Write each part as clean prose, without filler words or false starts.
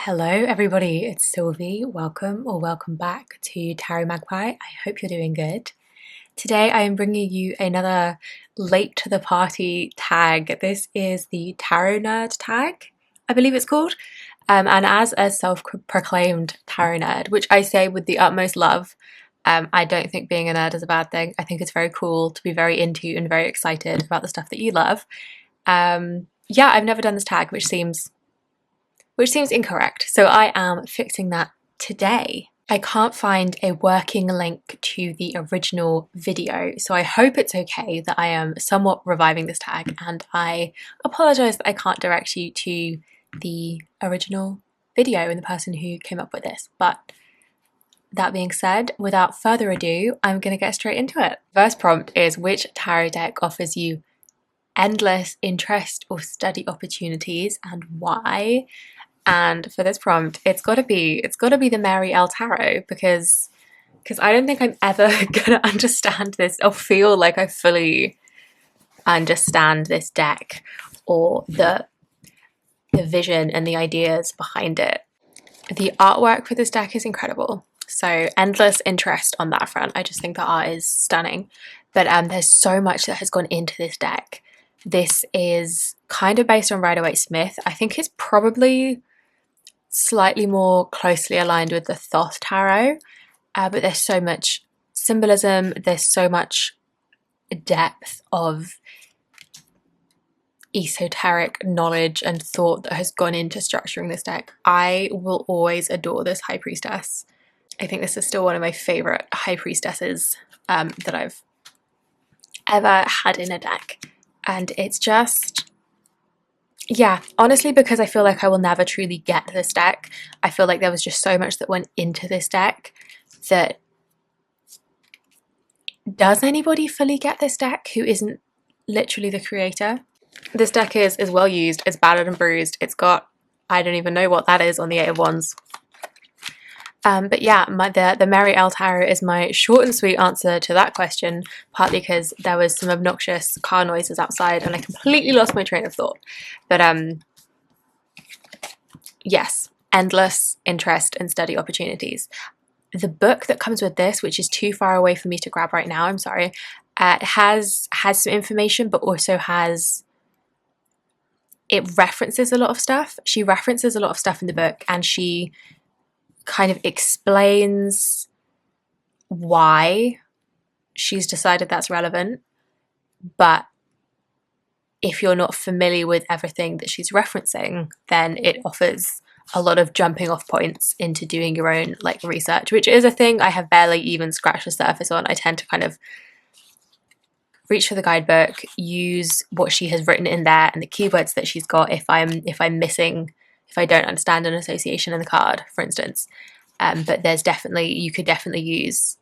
Hello everybody, it's Sylvie. Welcome or welcome back to Tarot Magpie. I hope you're doing good. Today I am bringing you another late to the party tag. This is the Tarot Nerd tag, I believe it's called. And as a self-proclaimed tarot nerd, which I say with the utmost love, I don't think being a nerd is a bad thing. I think it's very cool to be very into and very excited about the stuff that you love. Yeah, I've never done this tag, which seems incorrect. So I am fixing that today. I can't find a working link to the original video, so I hope it's okay that I am somewhat reviving this tag, and I apologise that I can't direct you to the original video and the person who came up with this. But that being said, without further ado, I'm going to get straight into it. First prompt is: which tarot deck offers you endless interest or study opportunities, and why? And for this prompt, it's got to be the Mary L Tarot, because I don't think I'm ever gonna understand this or feel like I fully understand this deck or the vision and the ideas behind it. The artwork for this deck is incredible, so endless interest on that front. I just think the art is stunning, but there's so much that has gone into this deck. This is kind of based on Rider-Waite-Smith. I think it's probably slightly more closely aligned with the Thoth Tarot, but there's so much symbolism, there's so much depth of esoteric knowledge and thought that has gone into structuring this deck. I will always adore this High Priestess. I think this is still one of my favourite High Priestesses that I've ever had in a deck, and it's just... yeah, honestly, because I feel like I will never truly get this deck. I feel like there was just so much that went into this deck that... does anybody fully get this deck who isn't literally the creator? This deck is well used, it's battered and bruised, it's got... I don't even know what that is on the Eight of Wands. But yeah, the Mary L Tarot is my short and sweet answer to that question, partly because there was some obnoxious car noises outside and I completely lost my train of thought. But yes, endless interest and study opportunities. The book that comes with this, which is too far away for me to grab right now, I'm sorry, has some information, but also it references a lot of stuff. She references a lot of stuff in the book, and she kind of explains why she's decided that's relevant. But if you're not familiar with everything that she's referencing, then it offers a lot of jumping off points into doing your own research, which is a thing I have barely even scratched the surface on. I tend to kind of reach for the guidebook, use what she has written in there and the keywords that she's got if I'm missing, if I don't understand an association in the card, for instance. But you could definitely use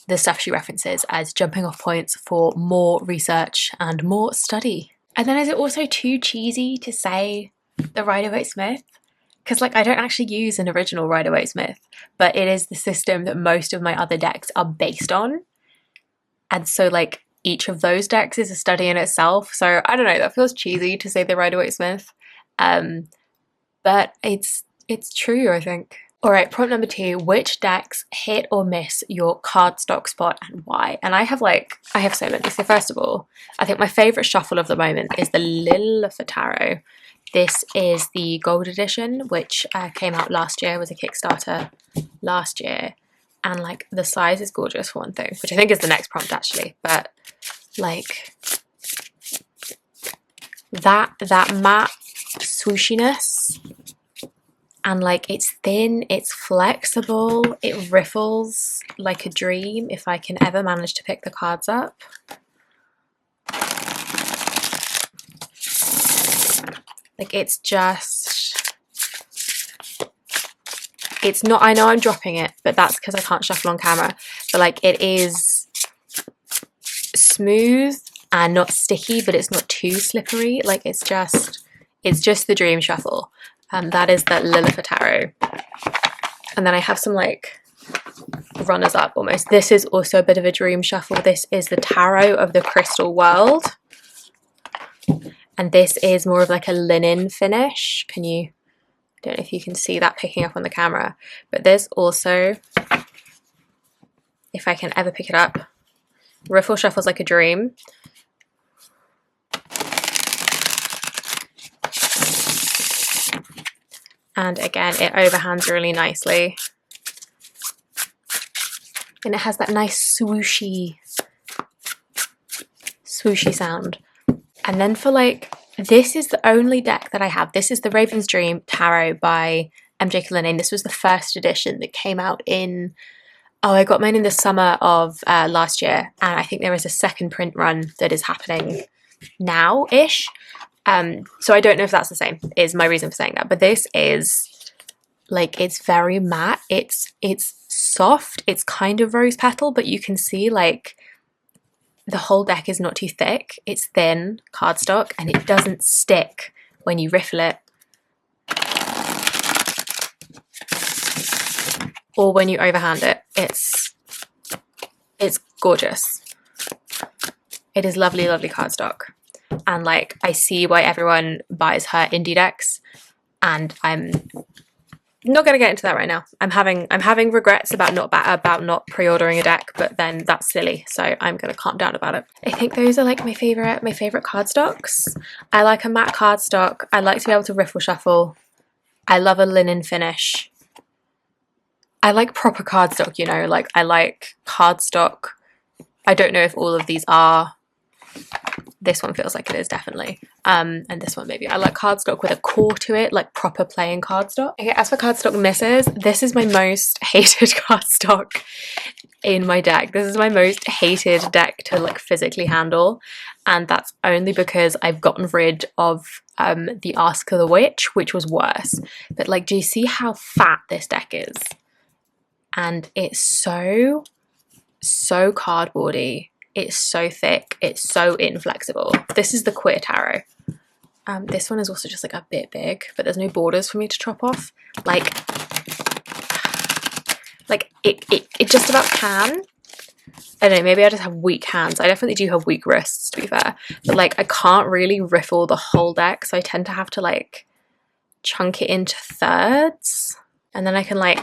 the stuff she references as jumping off points for more research and more study. And then is it also too cheesy to say the Rider-Waite-Smith? Because I don't actually use an original Rider-Waite-Smith, but it is the system that most of my other decks are based on. And so each of those decks is a study in itself. So I don't know, that feels cheesy to say the Rider-Waite-Smith. But it's true, I think. Alright, prompt number 2. Which decks hit or miss your cardstock spot and why? And I have so many. So first of all, I think my favourite shuffle of the moment is the Lilifer Tarot. This is the gold edition, which came out last year, was a Kickstarter last year. And the size is gorgeous for one thing, which I think is the next prompt actually. But that matte swooshiness, and it's thin, it's flexible, it riffles like a dream if I can ever manage to pick the cards up. It's just... it's not... I know I'm dropping it, but that's because I can't shuffle on camera. But it is smooth and not sticky, but it's not too slippery. It's just the dream shuffle. That is the Lilifer Tarot. And then I have some runners up almost. This is also a bit of a dream shuffle. This is the Tarot of the Crystal World. And this is more of a linen finish. Can you don't know if you can see that picking up on the camera, but there's also, if I can ever pick it up, Riffle Shuffles Like a Dream. And again, it overhands really nicely. And it has that nice swooshy sound. And then for like, this is the only deck that I have. This is the Raven's Dream Tarot by MJ Cullinane. This was the first edition that came out in, oh, I got mine in the summer of last year. And I think there is a second print run that is happening now-ish. So I don't know if that's the same, is my reason for saying that. But this is, like, it's very matte. It's soft. It's kind of rose petal, but you can see, like, the whole deck is not too thick. It's thin cardstock, and it doesn't stick when you riffle it. Or when you overhand it. It's gorgeous. It is lovely, lovely cardstock. And like, I see why everyone buys her indie decks, and I'm not going to get into that right now. I'm having regrets about not pre-ordering a deck, but then that's silly, so I'm going to calm down about it. I think those are like my favorite cardstocks. I like a matte cardstock. I like to be able to riffle shuffle. I love a linen finish. I like proper cardstock, you know, like I like cardstock. I don't know if all of these are. This one feels like it is, definitely. And this one maybe. I like cardstock with a core to it, like proper playing cardstock. Okay, as for cardstock misses, this is my most hated cardstock in my deck. This is my most hated deck to like physically handle, and that's only because I've gotten rid of the Ask of the Witch, which was worse. But like, do you see how fat this deck is? And it's so cardboardy. It's so thick. It's so inflexible. This is the Queer Tarot. This one is also just like a bit big, but there's no borders for me to chop off. Like it just about can. I don't know, maybe I just have weak hands. I definitely do have weak wrists, to be fair. But like, I can't really riffle the whole deck, so I tend to have to like chunk it into thirds. And then I can like,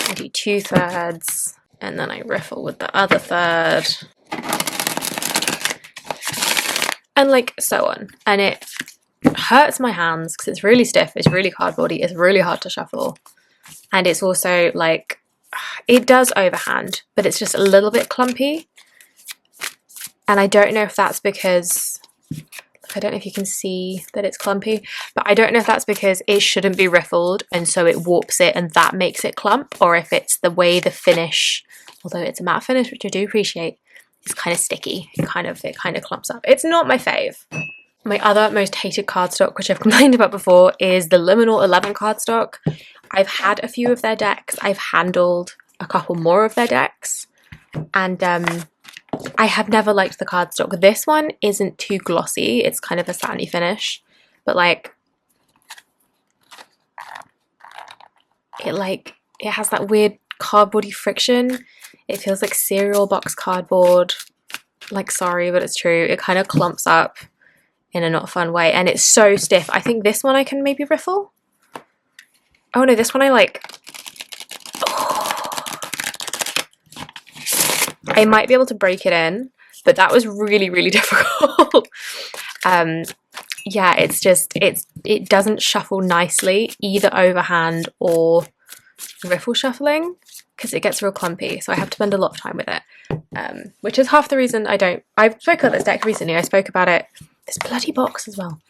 I do 2/3. And then I riffle with the other third. And like so on. And it hurts my hands because it's really stiff, it's really cardboardy, it's really hard to shuffle. And it's also like, it does overhand, but it's just a little bit clumpy. And I don't know if that's because, I don't know if you can see that it's clumpy, but I don't know if that's because it shouldn't be riffled and so it warps it and that makes it clump, or if it's the way the finish, although it's a matte finish, which I do appreciate, is kind of sticky. It kind of clumps up. It's not my fave. My other most hated cardstock, which I've complained about before, is the Liminal 11 cardstock. I've had a few of their decks. I've handled a couple more of their decks, and I have never liked the cardstock. This one isn't too glossy. It's kind of a satiny finish, but like, it has that weird cardboardy friction. It feels like cereal box cardboard. Like, sorry, but it's true. It kind of clumps up in a not fun way, and it's so stiff. I think this one I can maybe riffle. Oh no, this one I like. I might be able to break it in, but that was really, really difficult. Yeah, it's just, it doesn't shuffle nicely, either overhand or riffle shuffling, because it gets real clumpy, so I have to spend a lot of time with it, which is half the reason I spoke about this deck recently. I spoke about it, this bloody box as well.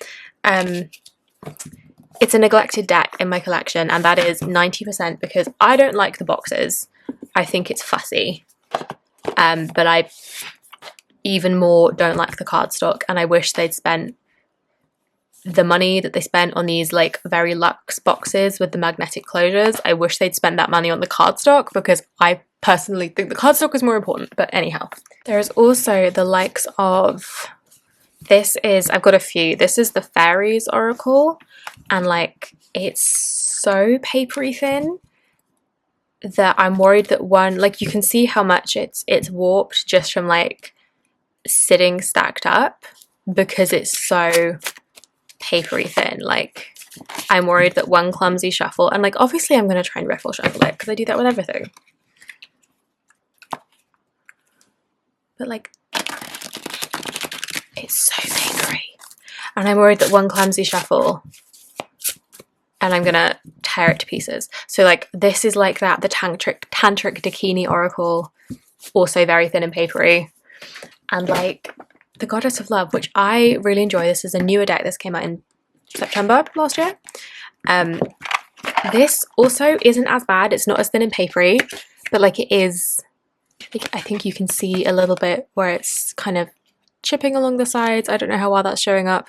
It's a neglected deck in my collection, and that is 90% because I don't like the boxes. I think it's fussy. But I even more don't like the cardstock, and I wish they'd spent the money that they spent on these like very luxe boxes with the magnetic closures. I wish they'd spent that money on the cardstock, because I personally think the cardstock is more important. But anyhow, there is also the likes of, I've got a few. This is the Faeries Oracle, and like, it's so papery thin that I'm worried that one, like, you can see how much it's warped just from like sitting stacked up, because it's so papery thin. Like, I'm worried that one clumsy shuffle, and like obviously I'm going to try and riffle shuffle it because I do that with everything. But like, it's so papery. And I'm worried that one clumsy shuffle and I'm going to tear it to pieces. So like this is like that, the Tantric Dakini Oracle, also very thin and papery. And like the Goddess of Love, which I really enjoy. This is a newer deck. This came out in September last year. This also isn't as bad. It's not as thin and papery, but like it is, I think you can see a little bit where it's kind of chipping along the sides. I don't know how well that's showing up.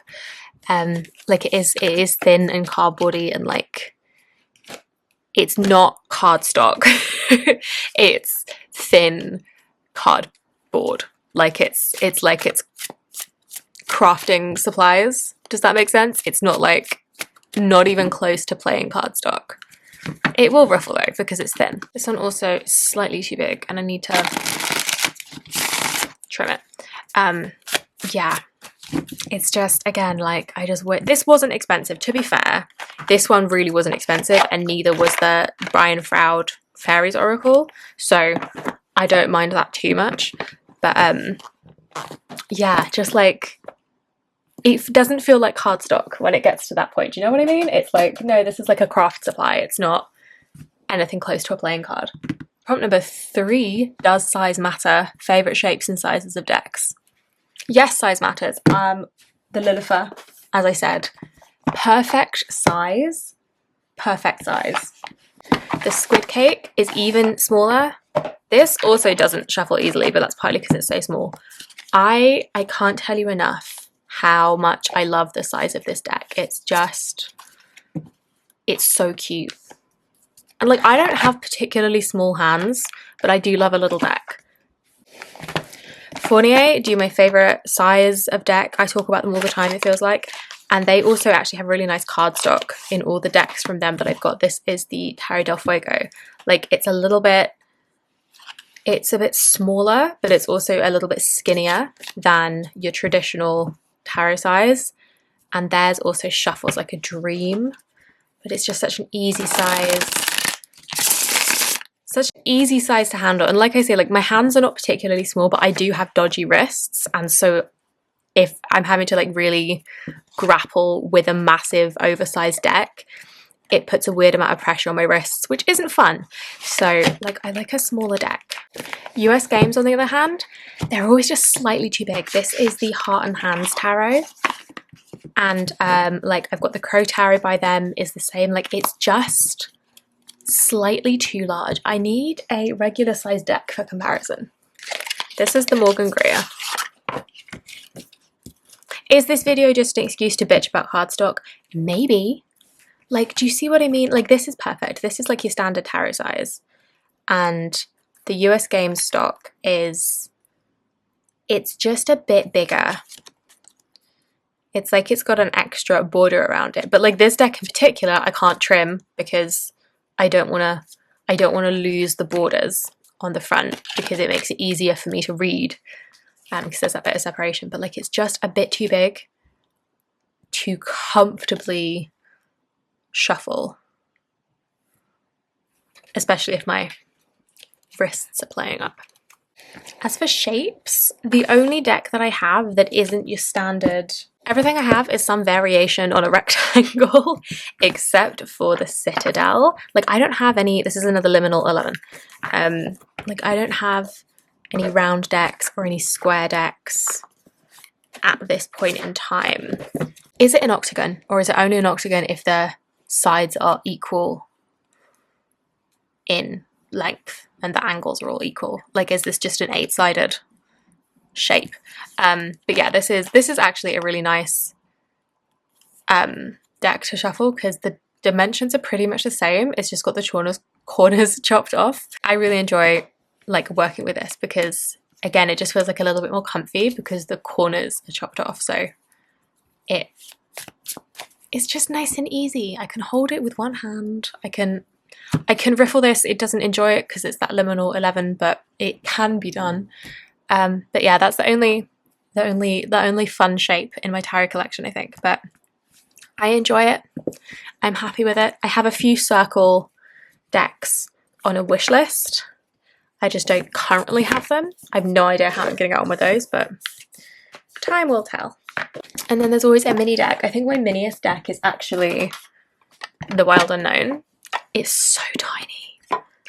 Like it is thin and cardboardy, and like it's not cardstock. It's thin cardboard. Like it's crafting supplies. Does that make sense? It's not like, not even close to playing cardstock. It will ruffle though because it's thin. This one also is slightly too big and I need to trim it. Yeah, it's just, again, like this wasn't expensive. To be fair, this one really wasn't expensive, and neither was the Brian Froud Faeries Oracle, so I don't mind that too much. But yeah, just like, it doesn't feel like cardstock when it gets to that point. Do you know what I mean? It's like, no, this is like a craft supply. It's not anything close to a playing card. Prompt number 3, does size matter? Favourite shapes and sizes of decks. Yes, size matters. The Lilifer, as I said, perfect size. The Squid Cake is even smaller. This also doesn't shuffle easily, but that's partly because it's so small. I can't tell you enough how much I love the size of this deck. It's so cute. And like, I don't have particularly small hands, but I do love a little deck. Fournier do my favourite size of deck. I talk about them all the time, it feels like. And they also actually have really nice cardstock in all the decks from them that I've got. This is the Terra del Fuego. Like, it's a bit smaller, but it's also a little bit skinnier than your traditional tarot size. And theirs also shuffles like a dream, but it's just such an easy size. Such an easy size to handle. And like I say, like, my hands are not particularly small, but I do have dodgy wrists. And so if I'm having to like really grapple with a massive oversized deck, it puts a weird amount of pressure on my wrists, which isn't fun. So like, I like a smaller deck. US games, on the other hand, they're always just slightly too big. This is the Heart and Hands Tarot. And like, I've got the Crow Tarot by them, is the same. Like, it's just slightly too large. I need a regular size deck for comparison. This is the Morgan Greer. Is this video just an excuse to bitch about cardstock? Maybe. Like, do you see what I mean? Like, this is perfect. This is like your standard tarot size. And the US Games stock it's just a bit bigger. It's like it's got an extra border around it. But like, this deck in particular, I can't trim because I don't want to lose the borders on the front, because it makes it easier for me to read, because there's that bit of separation. But like, it's just a bit too big to comfortably shuffle, especially if my wrists are playing up. As for shapes, the only deck that I have that isn't your standard, everything I have is some variation on a rectangle, except for the Citadel. Like, I don't have any, this is another liminal 11. Like, I don't have any round decks or any square decks at this point in time. Is it an octagon, or is it only an octagon if the sides are equal in length and the angles are all equal? Like, is this just an 8-sided shape? But yeah, this is actually a really nice deck to shuffle, because the dimensions are pretty much the same. It's just got the corners chopped off. I really enjoy like working with this, because again, it just feels like a little bit more comfy because the corners are chopped off. So it's just nice and easy. I can hold it with one hand. I can riffle this. It doesn't enjoy it because it's that liminal 11, but it can be done. But yeah, that's the only fun shape in my tarot collection, I think. But I enjoy it. I'm happy with it. I have a few circle decks on a wish list. I just don't currently have them. I have no idea how I'm going to get on with those, but time will tell. And then there's always a mini deck. I think my miniest deck is actually the Wild Unknown. It's so tiny.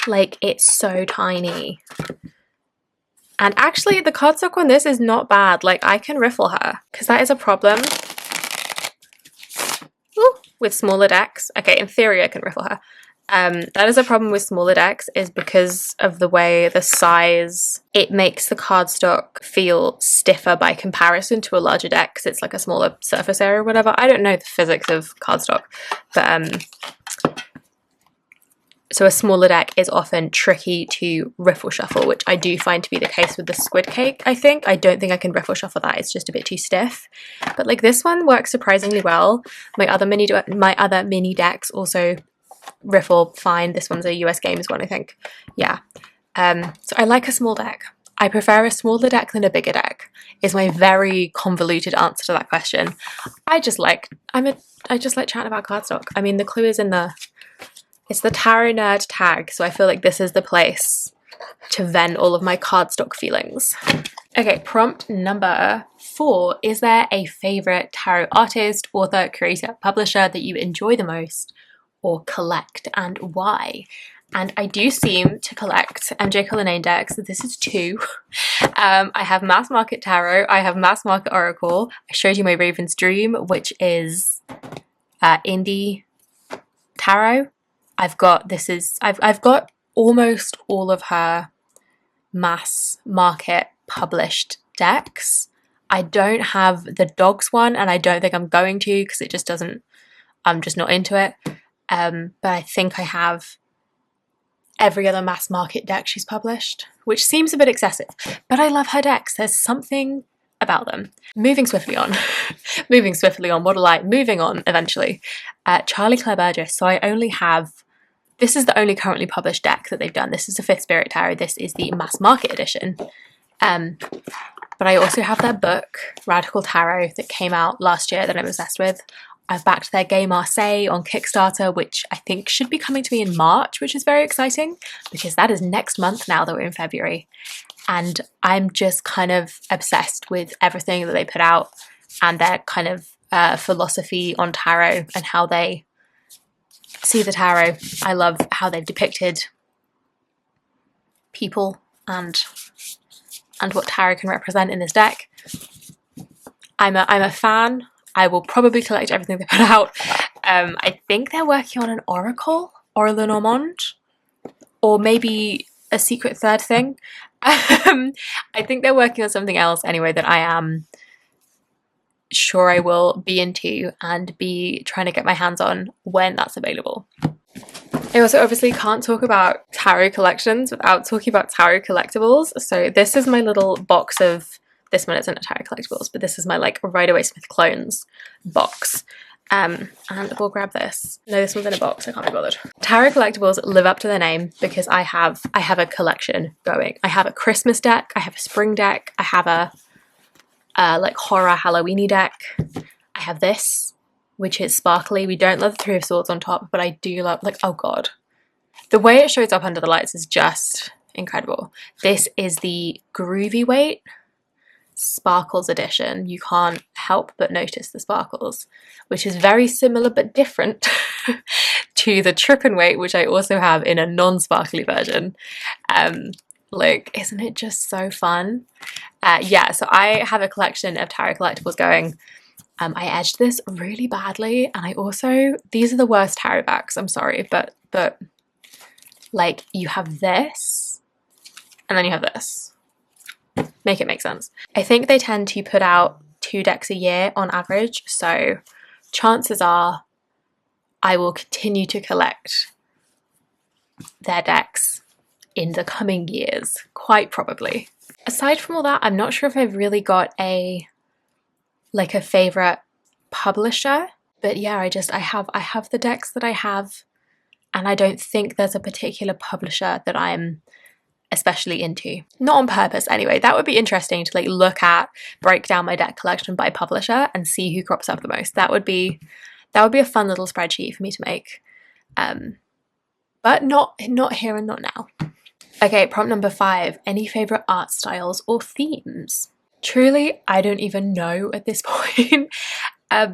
Like, it's so tiny. And actually, the cardstock on this is not bad. Like, I can riffle her, because that is a problem with smaller decks. Okay, in theory, I can riffle her. That is a problem with smaller decks, is because of the way the size, it makes the cardstock feel stiffer by comparison to a larger deck, because it's like a smaller surface area or whatever. I don't know the physics of cardstock, but so a smaller deck is often tricky to riffle shuffle, which I do find to be the case with the Squid Cake, I think. I don't think I can riffle shuffle that, it's just a bit too stiff. But like this one works surprisingly well. My other mini decks also riffle fine. This one's a US Games one, I think. Yeah. So I like a small deck. I prefer a smaller deck than a bigger deck, is my very convoluted answer to that question. I just like chatting about cardstock. I mean, the clue is in it's the Tarot Nerd tag, so I feel like this is the place to vent all of my cardstock feelings. Okay, prompt number 4. Is there a favourite tarot artist, author, creator, publisher that you enjoy the most or collect, and why? And I do seem to collect MJ Cullinane decks. This is 2. I have Mass Market Tarot, I have Mass Market Oracle. I showed you my Raven's Dream, which is indie tarot. I've got almost all of her mass market published decks. I don't have the dogs one, and I don't think I'm going to, because it just doesn't, I'm just not into it. But I think I have every other mass market deck she's published, which seems a bit excessive, but I love her decks. There's something about them. Moving swiftly on, moving on eventually. Charlie Claire Burgess. So I only have, this is the only currently published deck that they've done. This is the 5th Spirit Tarot. This is the mass market edition. But I also have their book, Radical Tarot, that came out last year that I'm obsessed with. I've backed their game Marseille on Kickstarter, which I think should be coming to me in March, which is very exciting, because that is next month now that we're in February. And I'm just kind of obsessed with everything that they put out and their kind of philosophy on tarot and how they see the tarot. I love how they've depicted people and what tarot can represent in this deck. I'm a fan. I will probably collect everything they put out. I think they're working on an Oracle or a Lenormand, or maybe a secret third thing. I think they're working on something else anyway that I am sure I will be into and be trying to get my hands on when that's available. I also obviously can't talk about tarot collections without talking about tarot collectibles. So this is my little box of, this one isn't a tarot collectibles, but this is my like Rider-Waite-Smith clones box. And we'll grab this. No, this one's in a box, I can't be bothered. Tarot collectibles live up to their name because I have a collection going. I have a Christmas deck, I have a spring deck, I have a like horror Halloweeny deck. I have this, which is sparkly. We don't love the 3 of Swords on top, but I do love, like, oh god. The way it shows up under the lights is just incredible. This is the Groovy Waite Sparkles edition. You can't help but notice the sparkles, which is very similar but different to the Trip and Wait, which I also have in a non-sparkly version. Like, isn't it just so fun? Yeah, so I have a collection of tarot collectibles going. I edged this really badly, and I also, these are the worst tarot backs, I'm sorry, but like, you have this and then you have this. Make it make sense. I think they tend to put out 2 decks a year on average, so chances are I will continue to collect their decks in the coming years, quite probably. Aside from all that, I'm not sure if I've really got a favorite publisher, but yeah, I have the decks that I have, and I don't think there's a particular publisher that I'm especially into. Not on purpose anyway. That would be interesting to like break down my deck collection by publisher and see who crops up the most. That would be That would be a fun little spreadsheet for me to make. But not here and not now. Okay, prompt number 5. Any favourite art styles or themes? Truly, I don't even know at this point.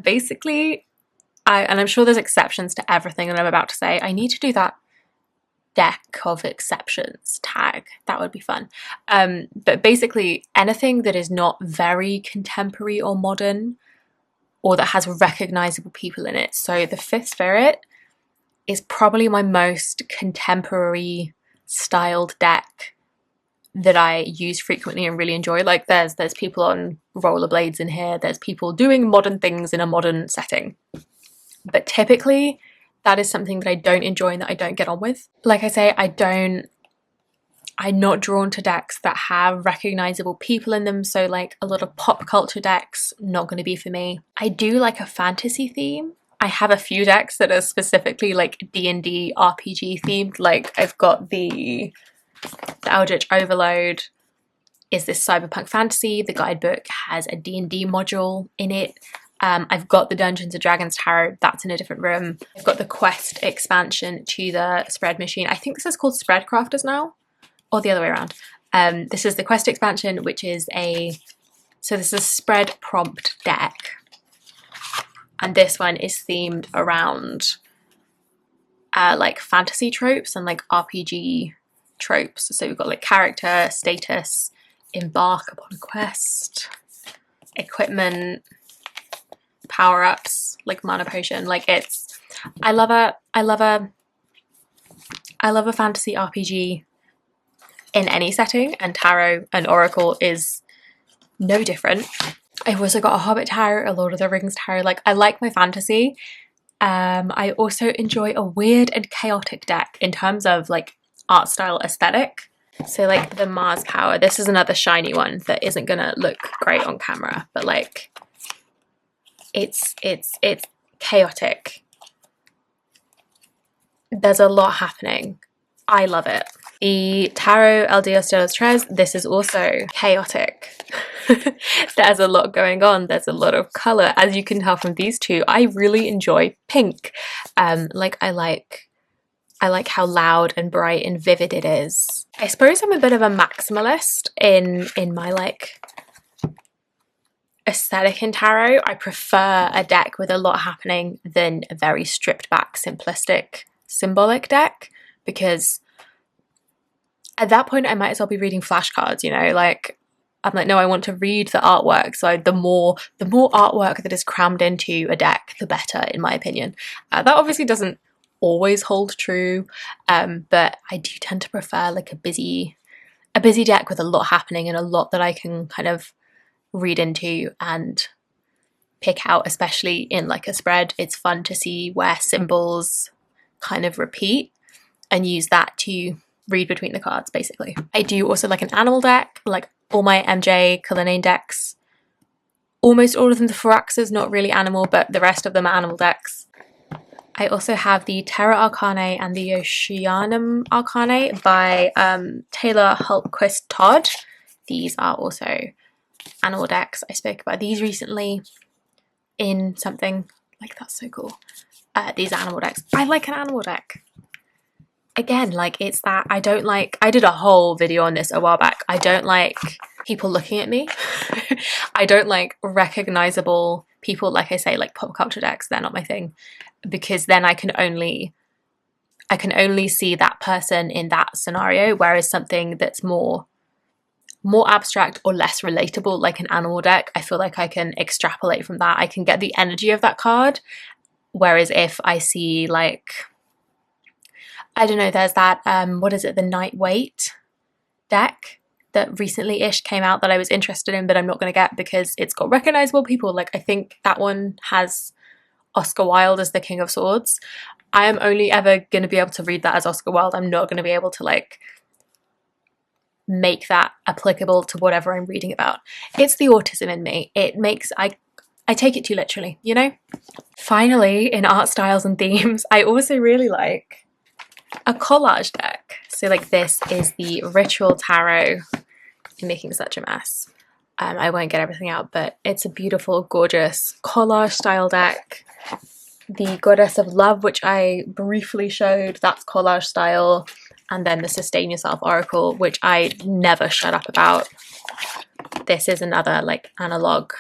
Basically, and I'm sure there's exceptions to everything that I'm about to say. I need to do that deck of exceptions tag. That would be fun. But basically, anything that is not very contemporary or modern, or that has recognisable people in it. So the Fifth Spirit is probably my most contemporary styled deck that I use frequently and really enjoy. Like there's people on rollerblades in here, there's people doing modern things in a modern setting. But typically that is something that I don't enjoy and that I don't get on with. Like I say, I'm not drawn to decks that have recognisable people in them, so like a lot of pop culture decks, not going to be for me. I do like a fantasy theme. I have a few decks that are specifically like D&D RPG themed. Like I've got the Eldritch Overload is this cyberpunk fantasy. The guidebook has a D&D module in it. I've got the Dungeons & Dragons tarot, that's in a different room. I've got the Quest expansion to the Spread Machine. I think this is called Spread Crafters now, or the other way around. This is the Quest expansion, which is so this is a spread prompt deck. And this one is themed around like fantasy tropes and like RPG tropes. So we've got like character, status, embark upon a quest, equipment, power-ups, like mana potion. Like I love a fantasy RPG in any setting, and tarot and oracle is no different. I've also got a Hobbit tarot, a Lord of the Rings tarot. Like I like my fantasy. I also enjoy a weird and chaotic deck in terms of like art style aesthetic. So like the Mars Power, this is another shiny one that isn't gonna look great on camera, but like it's chaotic. There's a lot happening. I love it. The Tarot El Dios de los Tres, this is also chaotic. There's a lot going on. There's a lot of colour. As you can tell from these two, I really enjoy pink. Like I like how loud and bright and vivid it is. I suppose I'm a bit of a maximalist in my like aesthetic in tarot. I prefer a deck with a lot happening than a very stripped back, simplistic, symbolic deck, because at that point I might as well be reading flashcards, you know, like I'm like, no, I want to read the artwork. So the more artwork that is crammed into a deck, the better, in my opinion. That obviously doesn't always hold true, but I do tend to prefer like a busy deck with a lot happening and a lot that I can kind of read into and pick out, especially in like a spread. It's fun to see where symbols kind of repeat and use that to read between the cards, basically. I do also like an animal deck, like all my MJ Cullinane decks. Almost all of them, the Firaxis, not really animal, but the rest of them are animal decks. I also have the Terra Aracnae and the Oceanum Arcanae by Taylor Hultquist Todd. These are also animal decks. I spoke about these recently in something. Like, that's so cool. These animal decks. I like an animal deck. Again, like it's that I don't like, I did a whole video on this a while back. I don't like people looking at me. I don't like recognizable people, like I say, like pop culture decks, they're not my thing, because then I can only see that person in that scenario, whereas something that's more abstract or less relatable, like an animal deck, I feel like I can extrapolate from that. I can get the energy of that card, whereas if I see like, I don't know, there's that, what is it, the Night Waite deck that recently-ish came out that I was interested in, but I'm not going to get because it's got recognizable people. Like, I think that one has Oscar Wilde as the King of Swords. I am only ever going to be able to read that as Oscar Wilde. I'm not going to be able to, like, make that applicable to whatever I'm reading about. It's the autism in me. It makes, I take it too literally, you know? Finally, in art styles and themes, I also really like a collage deck. So like this is the Ritual Tarot. I'm making such a mess. I won't get everything out, but it's a beautiful, gorgeous collage style deck the Goddess of Love, which I briefly showed, that's collage style, and then the Sustain Yourself Oracle, which I never shut up about. This is another like analog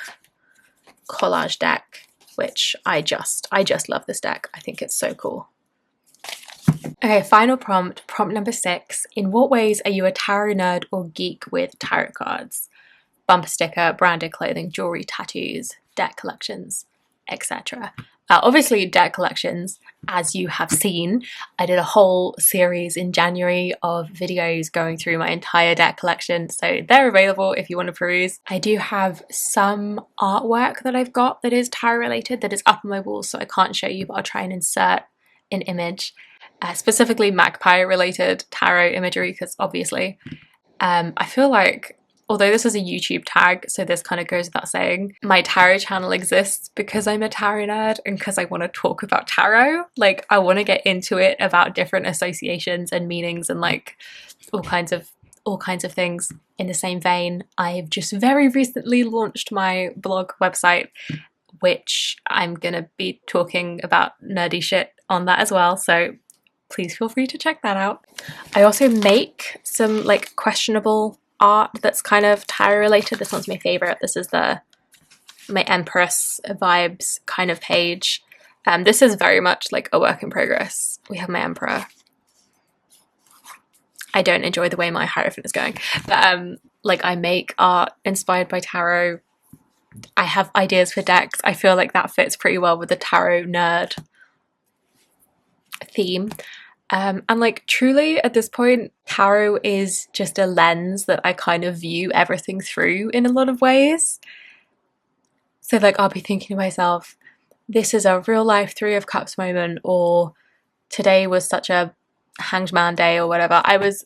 collage deck, which I just love this deck. I think it's so cool. Okay, final prompt number 6. In what ways are you a tarot nerd or geek with tarot cards? Bumper sticker, branded clothing, jewelry, tattoos, deck collections, etc. Obviously deck collections, as you have seen. I did a whole series in January of videos going through my entire deck collection, so they're available if you want to peruse. I do have some artwork that I've got that is tarot related that is up on my wall, so I can't show you, but I'll try and insert an image. Specifically magpie related tarot imagery, because obviously I feel like, although this is a YouTube tag, so this kind of goes without saying, my tarot channel exists because I'm a tarot nerd and because I want to talk about tarot. Like, I want to get into it about different associations and meanings and like all kinds of things. In the same vein, I've just very recently launched my blog website, which I'm gonna be talking about nerdy shit on that as well, so please feel free to check that out. I also make some like questionable art that's kind of tarot related. This one's my favorite. This is my Empress vibes kind of page. This is very much like a work in progress. We have my Emperor. I don't enjoy the way my Hierophant is going, but like I make art inspired by tarot. I have ideas for decks. I feel like that fits pretty well with the tarot nerd theme. And like truly at this point, tarot is just a lens that I kind of view everything through in a lot of ways. So like I'll be thinking to myself, this is a real life 3 of Cups moment, or today was such a hanged man day or whatever. I was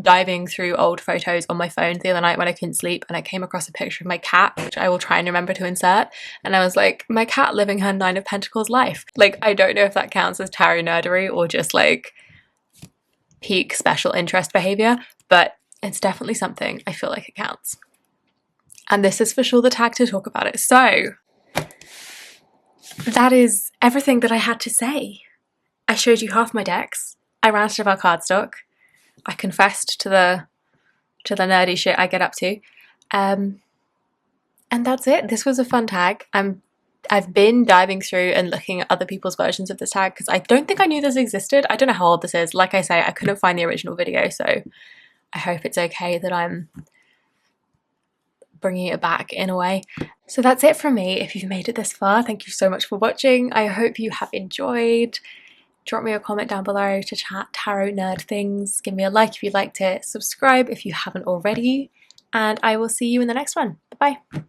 diving through old photos on my phone the other night when I couldn't sleep, and I came across a picture of my cat, which I will try and remember to insert, and I was like, my cat living her 9 of Pentacles life. Like, I don't know if that counts as tarot nerdery or just like peak special interest behavior, but it's definitely something I feel like it counts. And this is for sure the tag to talk about it. So that is everything that I had to say. I showed you half my decks. I ranted about cardstock. I confessed to the nerdy shit I get up to. And that's it. This was a fun tag. I've been diving through and looking at other people's versions of this tag because I don't think I knew this existed. I don't know how old this is. Like I say, I couldn't find the original video, so I hope it's okay that I'm bringing it back in a way. So that's it from me. If you've made it this far, thank you so much for watching. I hope you have enjoyed. Drop me a comment down below to chat tarot nerd things. Give me a like if you liked it. Subscribe if you haven't already. And I will see you in the next one. Bye-bye.